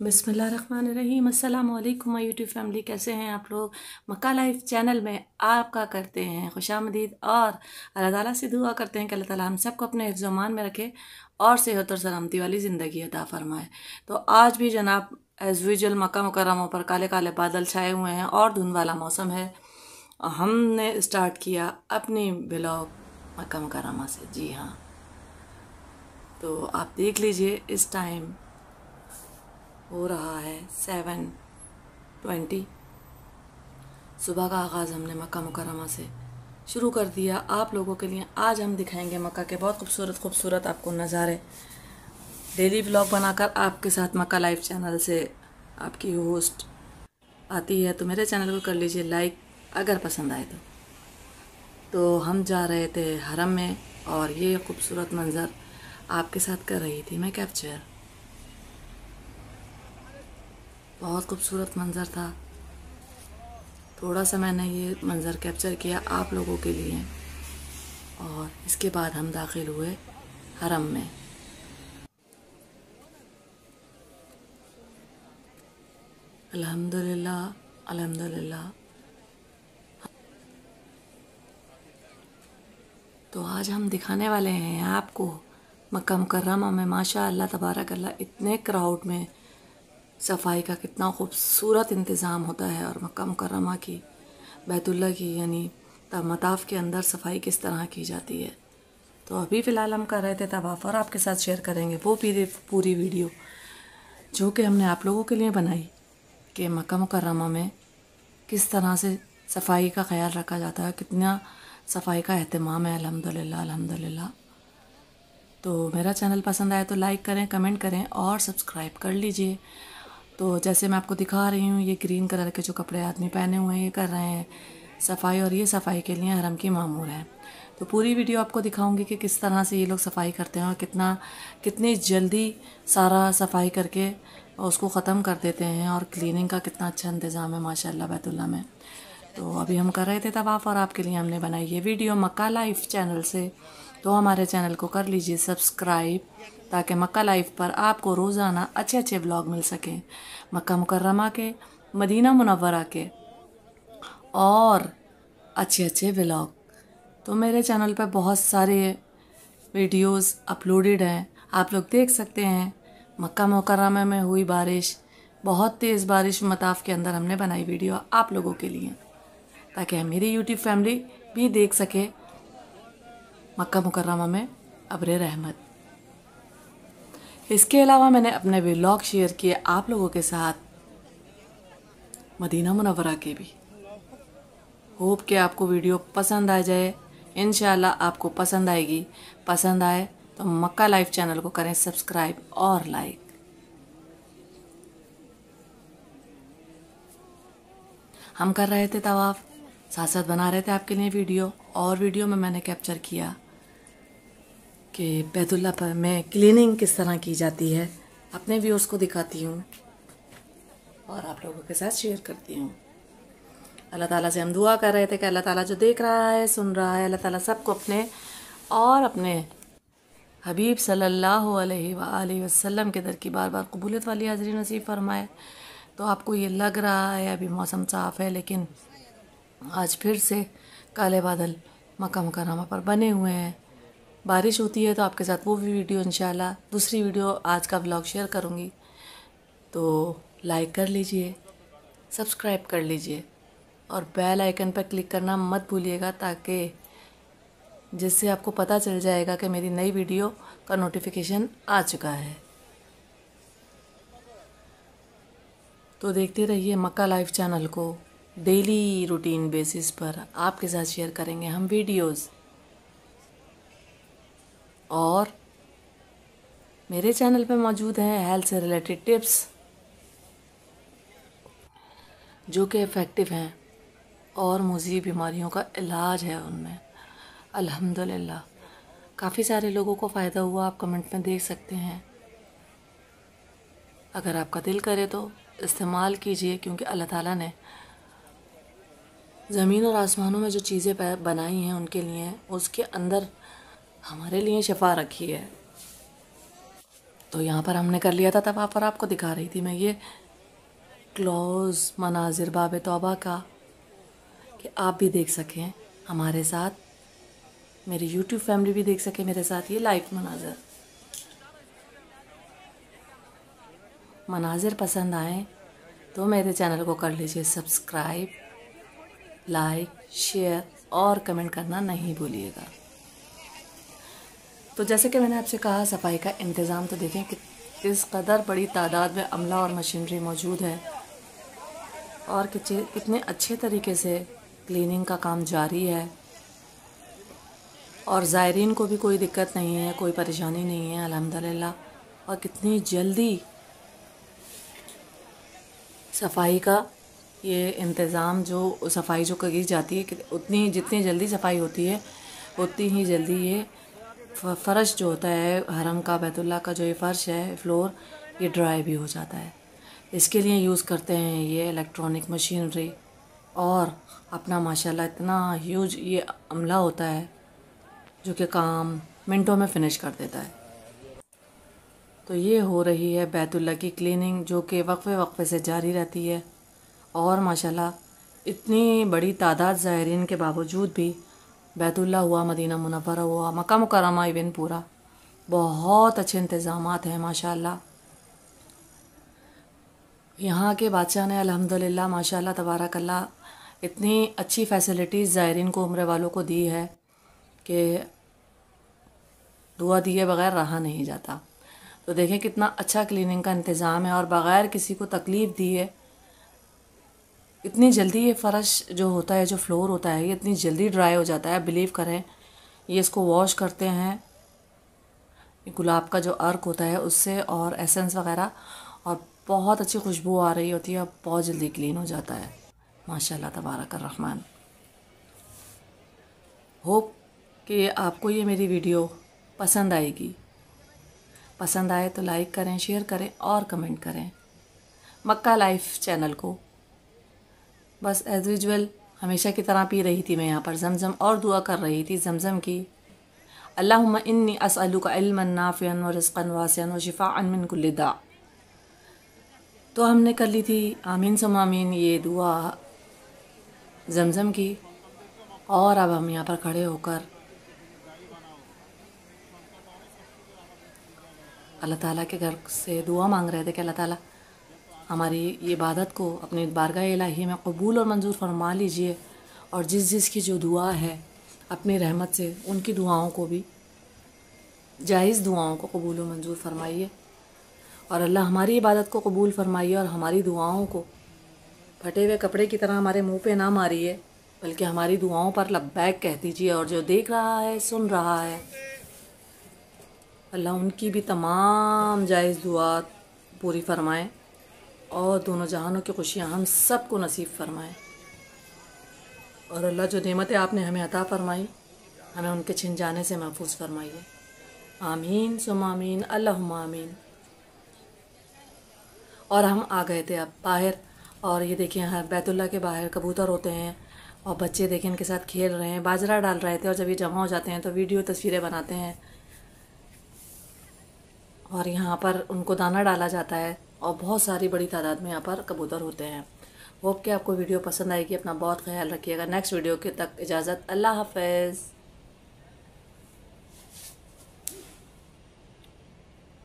बिस्मिल्लाहिर्रहमानिर्रहीम। अस्सलाम वालेकुम माय यूट्यूब फैमिली, कैसे हैं आप लोग। मक्का लाइफ चैनल में आपका करते हैं खुशामदीद और अल्लाह ताला से दुआ करते हैं कि अल्लाह ताला हम सबको अपने हिफ्ज़ व अमान में रखे और सेहत और सलामती वाली ज़िंदगी अता फरमाए। तो आज भी जनाब एज़ यूजुअल मक्का मुकर्रमा पर काले काले बादल छाए हुए हैं और धुंध वाला मौसम है। हमने स्टार्ट किया अपनी ब्लॉग मक्का मुकर्रमा से। जी हाँ, तो आप देख लीजिए इस टाइम हो रहा है 7:20। सुबह का आगाज़ हमने मक्का मुकर्रमा से शुरू कर दिया आप लोगों के लिए। आज हम दिखाएंगे मक्का के बहुत खूबसूरत खूबसूरत आपको नज़ारे। डेली व्लॉग बनाकर आपके साथ मक्का लाइव चैनल से आपकी होस्ट आती है, तो मेरे चैनल को कर लीजिए लाइक अगर पसंद आए तो हम जा रहे थे हरम में और ये खूबसूरत मंज़र आपके साथ कर रही थी मैं कैप्चर। बहुत खूबसूरत मंज़र था। थोड़ा सा मैंने ये मंज़र कैप्चर किया आप लोगों के लिए और इसके बाद हम दाखिल हुए हरम में। अल्हम्दुलिल्लाह अल्हम्दुलिल्लाह। तो आज हम दिखाने वाले हैं आपको मक्का मुकर्रमा में माशा अल्लाह तबारक अल्लाह इतने क्राउड में सफाई का कितना खूबसूरत इंतज़ाम होता है और मक्का मुकर्रमा की बैतुल्ला की यानी मताफ़ के अंदर सफाई किस तरह की जाती है। तो अभी फ़िलहाल हम कर रहे थे तवाफ़ और आपके साथ शेयर करेंगे वो पूरी वीडियो जो कि हमने आप लोगों के लिए बनाई कि मक्का मुकर्रमा में किस तरह से सफाई का ख्याल रखा जाता है, कितना सफाई का एहतमाम है। अल्हम्दुलिल्लाह अल्हम्दुलिल्लाह। तो मेरा चैनल पसंद आए तो लाइक करें, कमेंट करें और सब्सक्राइब कर लीजिए। तो जैसे मैं आपको दिखा रही हूँ, ये ग्रीन कलर के जो कपड़े आदमी पहने हुए हैं ये कर रहे हैं सफाई और ये सफाई के लिए हरम की मामूर है। तो पूरी वीडियो आपको दिखाऊंगी कि किस तरह से ये लोग सफाई करते हैं और कितनी जल्दी सारा सफाई करके उसको ख़त्म कर देते हैं और क्लीनिंग का कितना अच्छा इंतज़ाम है माशाल्लाह बैतुल्ला में। तो अभी हम कर रहे थे तवाफ़ और आपके लिए हमने बनाई ये वीडियो मक्का लाइफ चैनल से। तो हमारे चैनल को कर लीजिए सब्सक्राइब ताकि मक्का लाइफ पर आपको रोज़ाना अच्छे अच्छे ब्लॉग मिल सकें मक्का मुकर्रमा के, मदीना मुनव्वरा के और अच्छे अच्छे व्लॉग। तो मेरे चैनल पर बहुत सारे वीडियोस अपलोडेड हैं, आप लोग देख सकते हैं। मक्का मुकर्रमा में हुई बारिश, बहुत तेज़ बारिश मताफ़ के अंदर हमने बनाई वीडियो आप लोगों के लिए ताकि मेरी यूट्यूब फैमिली भी देख सके मक्का मुकर्रमा में अब्र रहमत। इसके अलावा मैंने अपने व्लॉग शेयर किए आप लोगों के साथ मदीना मुनव्वरा के भी। होप कि आपको वीडियो पसंद आ जाए, इंशाल्लाह आपको पसंद आएगी। पसंद आए तो मक्का लाइफ चैनल को करें सब्सक्राइब और लाइक। हम कर रहे थे तवाफ़, साथ साथ बना रहे थे आपके लिए वीडियो और वीडियो में मैंने कैप्चर किया कि बैतुल्ला पर में क्लीनिंग किस तरह की जाती है। अपने व्यूअर्स को दिखाती हूँ और आप लोगों के साथ शेयर करती हूँ। अल्लाह ताला से हम दुआ कर रहे थे कि अल्लाह ताला जो देख रहा है सुन रहा है, अल्लाह ताला सबको अपने और अपने हबीब सल्लल्लाहु अलैहि वसल्लम के दर की बार बार कबूलियत वाली हाज़िरी नसीब फरमाए। तो आपको ये लग रहा है अभी मौसम साफ़ है, लेकिन आज फिर से काले बादल मक्का मुकर्रमा पर बने हुए हैं। बारिश होती है तो आपके साथ वो भी वीडियो इंशाल्लाह दूसरी वीडियो आज का व्लॉग शेयर करूँगी। तो लाइक कर लीजिए, सब्सक्राइब कर लीजिए और बेल आइकन पर क्लिक करना मत भूलिएगा ताकि जिससे आपको पता चल जाएगा कि मेरी नई वीडियो का नोटिफिकेशन आ चुका है। तो देखते रहिए मक्का लाइव चैनल को। डेली रूटीन बेसिस पर आपके साथ शेयर करेंगे हम वीडियोस और मेरे चैनल पे मौजूद हैं हेल्थ से रिलेटेड टिप्स जो कि इफ़ेक्टिव हैं और मुज़ीब बीमारियों का इलाज है उनमें। अल्हम्दुलिल्लाह काफ़ी सारे लोगों को फ़ायदा हुआ, आप कमेंट में देख सकते हैं। अगर आपका दिल करे तो इस्तेमाल कीजिए, क्योंकि अल्लाह ताला ने ज़मीन और आसमानों में जो चीज़ें बनाई हैं उनके लिए, उसके अंदर हमारे लिए शफा रखी है। तो यहाँ पर हमने कर लिया था, तब वहाँ पर आपको दिखा रही थी मैं ये क्लोज़ मनाजिर बाब तौबा का, कि आप भी देख सकें हमारे साथ, मेरी यूट्यूब फैमिली भी देख सके मेरे साथ ये लाइव मनाजिर पसंद आए तो मेरे चैनल को कर लीजिए सब्सक्राइब, लाइक, शेयर और कमेंट करना नहीं भूलिएगा। तो जैसे कि मैंने आपसे कहा, सफाई का इंतज़ाम तो देखें कि किस कदर बड़ी तादाद में अमला और मशीनरी मौजूद है और कितने अच्छे तरीके से क्लीनिंग का काम जारी है और ज़ायरीन को भी कोई दिक्कत नहीं है, कोई परेशानी नहीं है अल्हम्दुलिल्लाह। और कितनी जल्दी सफाई का ये इंतज़ाम जो सफाई जो करी जाती है, उतनी जितनी जल्दी सफाई होती है उतनी ही जल्दी ये फ़र्श जो होता है हरम का, बैतुल्लाह का जो ये फ़र्श है, फ्लोर, ये ड्राई भी हो जाता है। इसके लिए यूज़ करते हैं ये इलेक्ट्रॉनिक मशीनरी और अपना माशाल्लाह इतना ह्यूज ये अमला होता है जो कि काम मिनटों में फ़िनिश कर देता है। तो ये हो रही है बैतुल्लाह की क्लीनिंग जो कि वक्फे वक्फे से जारी रहती है और माशाल्लाह इतनी बड़ी तादाद ज़ायरीन के बावजूद भी बैतुल्लाह हुआ, मदीना मुनव्वरा हुआ, मक्का मुकर्रमा इवन पूरा बहुत अच्छे इंतज़ामात हैं माशाल्लाह। यहाँ के बादशाह ने अल्हम्दुलिल्लाह माशाल्लाह तबारकल्लाह इतनी अच्छी फ़ैसिलिटीज़ ज़ायरीन को, उम्रे वालों को दी है कि दुआ दिए बग़ैर रहा नहीं जाता। तो देखें कितना अच्छा क्लीनिंग का इंतज़ाम है और बग़ैर किसी को तकलीफ़ दिए इतनी जल्दी ये फ़र्श जो होता है, जो फ्लोर होता है, ये इतनी जल्दी ड्राई हो जाता है। बिलीव करें, ये इसको वॉश करते हैं गुलाब का जो अर्क होता है उससे और एसेंस वगैरह, और बहुत अच्छी खुशबू आ रही होती है और बहुत जल्दी क्लीन हो जाता है माशाल्लाह तबारक रहमान। होप कि आपको ये मेरी वीडियो पसंद आएगी। पसंद आए तो लाइक करें, शेयर करें और कमेंट करें। मक्का लाइफ चैनल को बस एज़ यूजुअल हमेशा की तरह पी रही थी मैं यहाँ पर ज़मज़म और दुआ कर रही थी ज़मज़म की, अल्लाहुम्मा इन्नी अस्अलुका इल्मन नाफ़िअन व रिज़्क़न वासिअन व शिफ़ाअन मिन कुल्लि दा। तो हमने कर ली थी आमीन सुम्मा आमीन ये दुआ ज़मज़म की, और अब हम यहाँ पर खड़े होकर अल्लाह ताला के घर से दुआ मांग रहे थे कि अल्लाह ताला हमारी ये इबादत को अपनी बारगाह इलाही में कबूल और मंजूर फरमा लीजिए, और जिस जिसकी जो दुआ है अपनी रहमत से उनकी दुआओं को भी, जायज़ दुआओं को कबूल और मंजूर फरमाइए, और अल्लाह हमारी इबादत को कबूल फरमाइए और हमारी दुआओं को फटे हुए कपड़े की तरह हमारे मुंह पे ना मारिए, बल्कि हमारी दुआओं पर लब्बैक कह दीजिए। और जो देख रहा है, सुन रहा है, अल्लाह उनकी भी तमाम जायज़ दुआ पूरी फरमाए और दोनों जहानों की खुशियाँ हम सब को नसीब फरमाए। और अल्लाह जो नेमतें आपने हमें अता फरमाई, हमें उनके छिन जाने से महफूज फरमाइए। आमीन सुम्मा आमीन, अल्लाहुम्मा आमीन। और हम आ गए थे अब बाहर, और ये देखिए यहाँ बैतुल्लाह के बाहर कबूतर होते हैं और बच्चे देखें इनके साथ खेल रहे हैं, बाजरा डाल रहे थे, और जब ये जमा हो जाते हैं तो वीडियो तस्वीरें बनाते हैं और यहाँ पर उनको दाना डाला जाता है और बहुत सारी बड़ी तादाद में यहाँ पर कबूतर होते हैं। होप कि आपको वीडियो पसंद आएगी। अपना बहुत ख्याल रखिएगा। नेक्स्ट वीडियो के तक इजाज़त, अल्लाह हाफ़िज़।